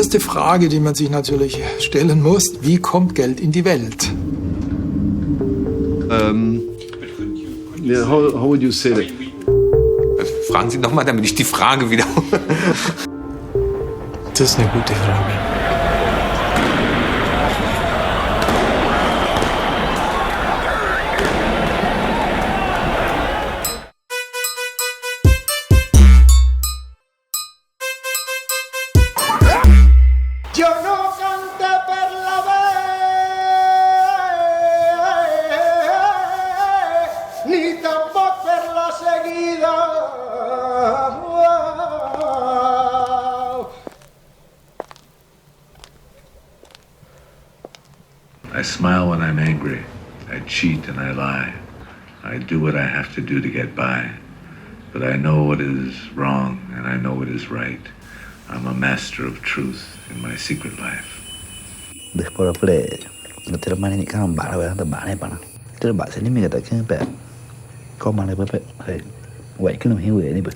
erste Frage, die man sich natürlich stellen muss, wie kommt Geld in die Welt? How would you say that? Fragen Sie nochmal, damit ich die Frage wieder... Das ist eine gute Frage. I smile when I'm angry. I cheat and I lie. I do what I have to do to get by. But I know what is wrong and I know what is right. I'm a master of truth in my secret life. Después de ter mana ni kan ba la ba ne pa na. Ter ba se ni mi ga ta ken pe. Ko ma le pe pe. Hey. Wai ke no hi we ni ba.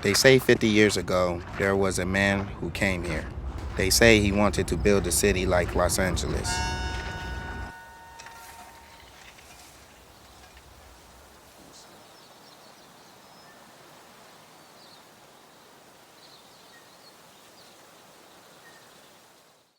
They say 50 years ago, there was a man who came here. They say he wanted to build a city like Los Angeles.